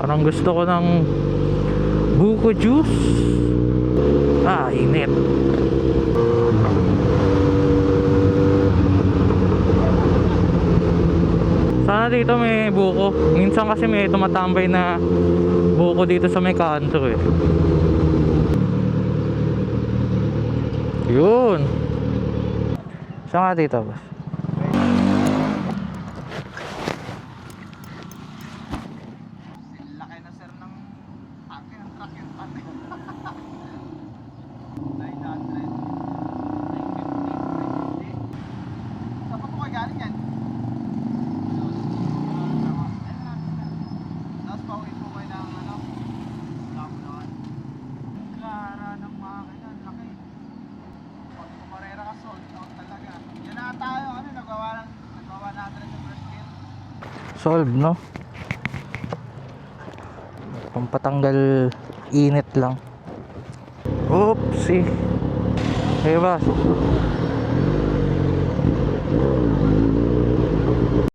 Parang gusto ko ng buko juice. Ah, init. Sana dito may buko. Minsan kasi may tumatambay na buko dito sa may kanto eh. Yun. Saan nga dito, boss? Laki na sir ng akin ng truck yung pan. 900. 950. Saan pa po kayo galing yan? Tapos pauwi po kayo ng ano? Lamunan. Kara ng makina, laki. Pag kumarera ka sold out talaga. Yan na tayo, ano, nagawa natin sa first kill. Solve, no? Pampatanggal init lang. Oopsie. Hey, boss.